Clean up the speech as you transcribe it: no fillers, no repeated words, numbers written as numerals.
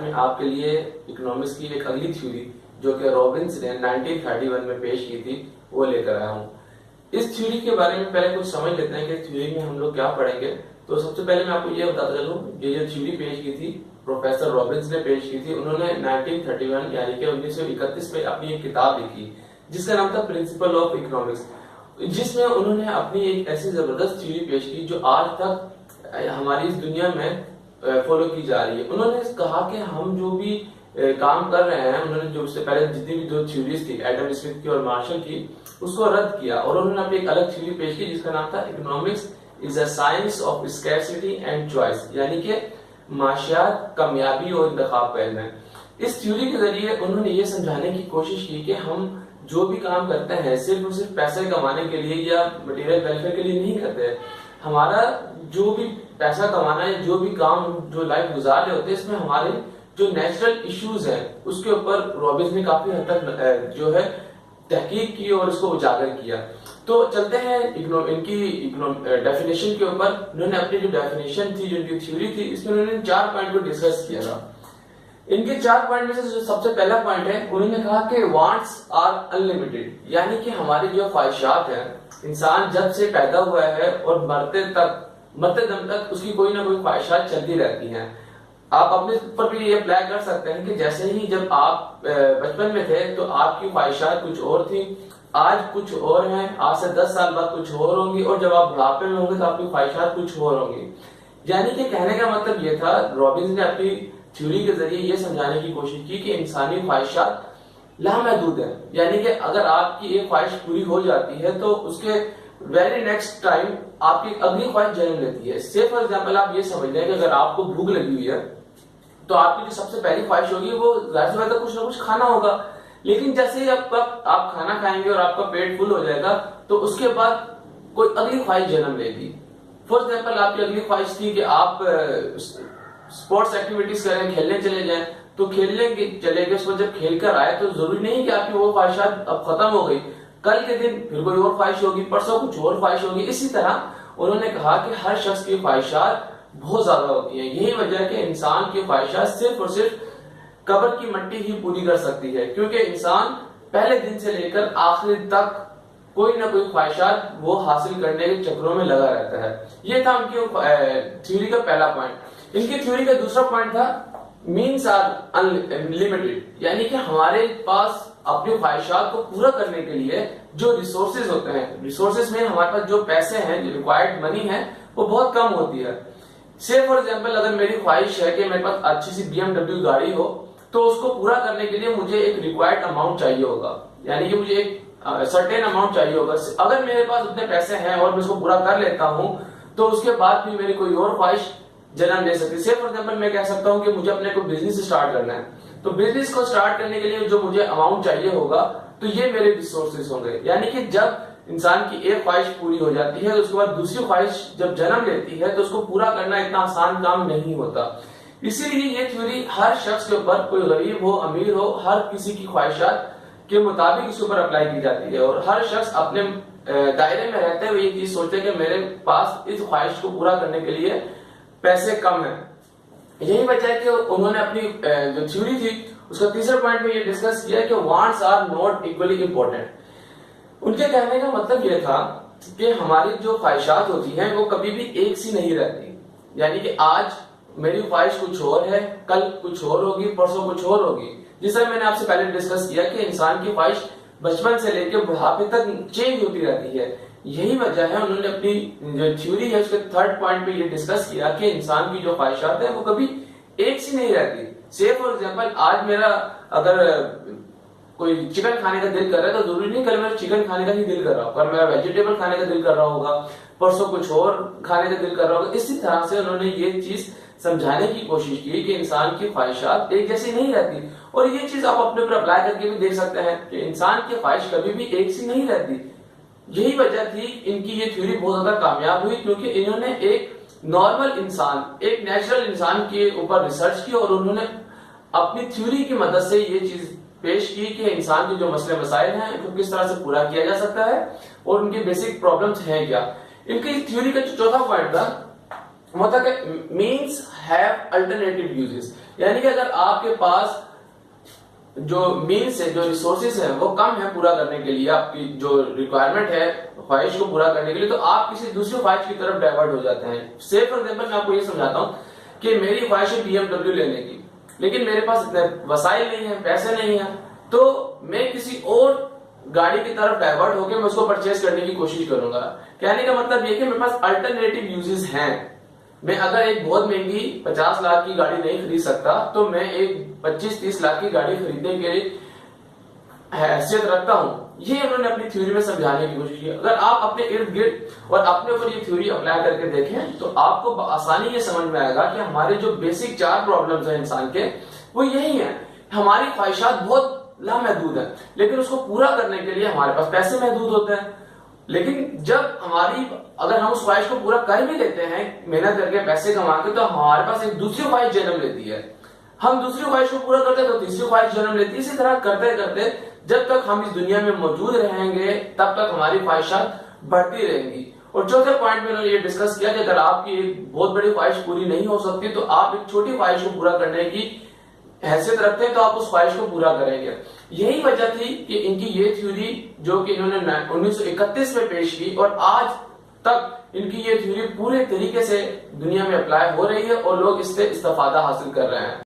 میں آپ کے لیے اکنامکس کی ایک اگلی تھیوری جو کہ رابنس نے 1931 میں پیش کی تھی وہ لے کر آیا ہوں. اس تھیوری کے بارے میں پہلے کچھ سمجھ لیتے ہیں کہ تھیوری میں ہم لوگ کیا پڑھیں گے. تو سب سے پہلے میں آپ کو یہ بتاتا چلوں یہ جو تھیوری پیش کی تھی پروفیسر رابنس نے پیش کی تھی. انہوں نے 1931 یعنی کہ 1931 میں اپنی ایک کتاب لکھی جس کا نام تھا پرنسپل آف اکنامکس، جس میں انہوں نے اپنی ایک ایسی زبردست تھیوری پیش کی جو آج تک ہماری اس دنیا میں فالو کی جا رہی ہے. انہوں نے کہا کہ ہم جو بھی کام کر رہے ہیں، انہوں نے جو اس سے پہلے جتنی بھی دو تھیوریز تھی ایڈم اسمتھ کی اور مارشل کی اس کو رد کیا اور انہوں نے اپنی ایک الگ تھیوری پیش کی جس کا نام تھا economics is a science of scarcity and choice, یعنی کہ معاشیات کامیابی اور انتخاب کا علم ہے. اس تھیوری کے ذریعے انہوں نے یہ سمجھانے کی کوشش کی کہ ہم جو بھی کام کرتے ہیں صرف اور صرف پیسے کمانے کے لیے یا مٹیریل ویلفیئر کے لیے نہیں کرتے. ہمارا جو بھی پیسہ کمانا ہے، جو بھی کام جو لائف گزار رہے ہوتے ہیں، اس میں ہمارے جو نیچرل ایشوز ہیں اس کے اوپر رابنس نے کافی حد تک جو ہے تحقیق کی اور اس کو اجاگر کیا. تو چلتے ہیں ان کی ڈیفینیشن کے اوپر. انہوں نے اپنی جو ڈیفینیشن تھی، جو ان کی تھیوری تھی، اس میں انہوں نے 4 پوائنٹ کو ڈسکس کیا تھا. ان کے 4 پوائنٹ میں سے جو سب سے پہلا پوائنٹ ہے، انہوں نے کہا کہ وانٹس آر انلمیٹڈ، یعنی کہ ہماری جو خواہشات ہیں، انسان جب سے پیدا ہوا ہے اور مرتے دم تک اس کی کوئی نہ کوئی خواہشات چلتی رہتی ہیں. آپ اپنے پر بھی یہ اپلائی کر سکتے ہیں کہ جیسے ہی جب آپ بچپن میں تھے تو آپ کی خواہشات کچھ اور تھیں، آج کچھ اور ہیں، آج سے 10 سال بعد کچھ اور ہوں گی، اور جب آپ بڑھاپے میں ہوں گے تو آپ کی خواہشات کچھ اور ہوں گی. یعنی کہ کہنے کا مطلب یہ تھا، رابنس نے اپنی تھیوری کے ذریعے یہ سمجھانے کی کوشش کی کہ انسانی خواہشات لامحدود ہیں. یعنی کہ اگر آپ کی ایک خواہش پوری ہو جاتی ہے تو اس کے ویری نیکسٹ ٹائم آپ کی اگلی خواہش جنم لیتی ہے. سے فار ایگزامپل آپ یہ سمجھ لیں کہ اگر آپ کو بھوک لگی ہوئی ہے تو آپ کی جو سب سے پہلی خواہش ہوگی وہ ظاہر سی بات ہے کچھ نہ کچھ کھانا ہوگا. لیکن جیسے ہی آپ کھانا کھائیں گے اور آپ کا پیٹ فل ہو جائے گا تو اس کے بعد کوئی اگلی خواہش جنم لے گی. فار ایگزامپل آپ کی اگلی خواہش تھی کہ آپ اسپورٹس ایکٹیویٹیز کریں، کھیلنے چلے جائیں، تو کھیلنے چلے گئے، اس کو جب کھیل کر آئے تو ضروری نہیں کہ آپ کی وہ خواہشات اب ختم ہو گئی، کل کے دن پھر کوئی اور خواہش ہوگی، پرسوں کچھ اور خواہش ہوگی. اسی طرح انہوں نے کہا کہ ہر شخص کی خواہشات بہت زیادہ ہوتی ہیں. یہی وجہ ہے کہ انسان کی خواہشات صرف اور صرف قبر کی مٹی ہی پوری کر سکتی ہے، کیونکہ انسان پہلے دن سے لے کر آخر تک کوئی نہ کوئی خواہشات وہ حاصل کرنے کے چکروں میں لگا رہتا ہے. یہ تھا ان کی تھیوری کا پہلا پوائنٹ. ان کی تھیوری کا دوسرا پوائنٹ تھا مینز آر انلمیٹڈ، یعنی کہ ہمارے پاس اپنی خواہشات کو پورا کرنے کے لیے جو ریسورسز ہوتے ہیں، ریسورسز میں ہمارے پاس جو پیسے ہیں، جو ریکوائرڈ منی ہے، وہ بہت کم ہوتی ہے. سے فار ایگزامپل اگر میری خواہش ہے کہ میرے پاس اچھی سی BMW گاڑی ہو تو اس کو پورا کرنے کے لیے مجھے ایک ریکوائرڈ اماؤنٹ چاہیے ہوگا، یعنی کہ مجھے ایک سرٹین اماؤنٹ چاہیے ہوگا. اگر میرے پاس اتنے پیسے ہیں اور میں اس کو پورا کر لیتا ہوں تو اس کے بعد بھی میری کوئی اور خواہش جنم لے سکتی. سے فار ایگزامپل میں کہہ سکتا ہوں کہ مجھے اپنے کوئی بزنس اسٹارٹ کرنا ہے، تو بزنس کو اسٹارٹ کرنے کے لیے جو مجھے اماؤنٹ چاہیے ہوگا تو یہ میرے ریسورسز ہوں گے. یعنی کہ جب انسان کی ایک خواہش پوری ہو جاتی ہے تو اس کے بعد دوسری خواہش جب جنم لیتی ہے تو اس کو پورا کرنا اتنا آسان کام نہیں ہوتا. اسی لیے یہ تھیوری ہر شخص کے اوپر، کوئی غریب ہو امیر ہو، ہر کسی کی خواہشات کے مطابق اس کے اوپر اپلائی کی جاتی ہے، اور ہر شخص اپنے دائرے میں رہتے ہوئے یہ چیز سوچتے کہ میرے پاس اس خواہش کو پورا کرنے کے لیے پیسے کم ہیں. یہی وجہ ہے کہ انہوں نے اپنی جو تھیوری تھی اس کا تیسرے پوائنٹ میں یہ ڈسکس کیا کہ wants are not equally important. ان کے کہنے کا مطلب یہ تھا کہ ہماری جو خواہشات ہوتی ہیں وہ کبھی بھی ایک سی نہیں رہتی. یعنی کہ آج میری خواہش کچھ اور ہے، کل کچھ اور ہوگی، پرسوں کچھ اور ہوگی. جس طرح میں نے آپ سے پہلے ڈسکس کیا کہ انسان کی خواہش بچپن سے لے کے بڑھاپے تک چینج ہوتی رہتی ہے. یہی وجہ ہے انہوں نے اپنی جو تھیوری ہے اس کے تھرڈ پوائنٹ پہ یہ ڈسکس کیا کہ انسان کی جو خواہشات ہیں وہ کبھی ایک سی نہیں رہتی. سے فار ایگزامپل آج میرا اگر کوئی چکن کھانے کا دل کر رہا ہے تو ضروری نہیں کل میرا چکن کھانے کا ہی دل کر رہا ہوگا، میرا ویجیٹیبل کھانے کا دل کر رہا ہوگا، پرسوں کچھ اور کھانے کا دل کر رہا ہوگا. اسی طرح سے انہوں نے یہ چیز سمجھانے کی کوشش کی کہ انسان کی خواہشات ایک جیسی نہیں رہتی. اور یہ چیز آپ اپنے اوپر اپلائی کر کے بھی دیکھ سکتے ہیں کہ انسان کی خواہش کبھی بھی ایک سی نہیں رہتی. یہی وجہ تھی ان کی یہ تھیوری بہت زیادہ کامیاب ہوئی، کیونکہ انہوں نے ایک نارمل انسان، ایک نیچرل انسان کے اوپر ریسرچ کی اور انہوں نے اپنی تھیوری کی مدد سے یہ چیز پیش کی کہ انسان کے جو مسئلے مسائل ہیں ان کو کس طرح سے پورا کیا جا سکتا ہے اور ان کے بیسک پرابلمز ہیں کیا. ان کی تھیوری کا جو چوتھا پوائنٹ تھا وہ تھا کہ مینز ہیو الٹرنیٹیو یوزز، یعنی کہ اگر آپ کے پاس جو مینس ہے، جو ریسورسز ہیں وہ کم ہے پورا کرنے کے لیے، آپ کی جو ریکوائرمنٹ ہے خواہش کو پورا کرنے کے لیے، تو آپ کسی دوسری خواہش کی طرف ڈائیورٹ ہو جاتے ہیں. سے فار ایگزامپل میں آپ کو یہ سمجھاتا ہوں کہ میری خواہش ہے BMW لینے کی، لیکن میرے پاس اتنے وسائل نہیں ہیں، پیسے نہیں ہیں، تو میں کسی اور گاڑی کی طرف ڈائیورٹ ہو کے میں اس کو پرچیز کرنے کی کوشش کروں گا. کہنے کا مطلب یہ کہ میرے پاس الٹرنیٹو یوزز ہیں. میں اگر ایک بہت مہنگی 50 لاکھ کی گاڑی نہیں خرید سکتا تو میں ایک 25-30 لاکھ کی گاڑی خریدنے کے حیثیت رکھتا ہوں. یہ انہوں نے اپنی تھیوری میں سمجھانے کی کوشش کی. اگر آپ اپنے ارد گرد اور اپنے اوپر یہ تھیوری اپلائی کر کے دیکھیں تو آپ کو بآسانی یہ سمجھ میں آئے گا کہ ہمارے جو بیسک 4 پرابلمز ہیں انسان کے وہ یہی ہیں. ہماری خواہشات بہت لامحدود ہیں، لیکن اس کو پورا کرنے کے لیے ہمارے پاس پیسے محدود ہوتے ہیں. لیکن جب اگر ہم اس خواہش کو پورا کر بھی لیتے ہیں محنت کر کے پیسے کما کے، تو ہمارے پاس ایک دوسری خواہش جنم لیتی ہے. ہم دوسری خواہش کو پورا کرتے ہیں تو تیسری خواہش جنم لیتی ہے. اسی طرح کرتے کرتے جب تک ہم اس دنیا میں موجود رہیں گے تب تک ہماری خواہشات بڑھتی رہیں گی. اور چوتھے پوائنٹ میں انہوں نے یہ ڈسکس کیا کہ اگر آپ کی ایک بہت بڑی خواہش پوری نہیں ہو سکتی تو آپ ایک چھوٹی خواہش کو پورا کرنے کی حیثیت رکھتے ہیں تو آپ اس خواہش کو پورا کریں گے. یہی وجہ تھی کہ ان کی یہ تھیوری جو کہ انہوں نے 1931 میں پیش کی، اور آج تک ان کی یہ تھیوری پورے طریقے سے دنیا میں اپلائی ہو رہی ہے اور لوگ اس سے استفادہ حاصل کر رہے ہیں.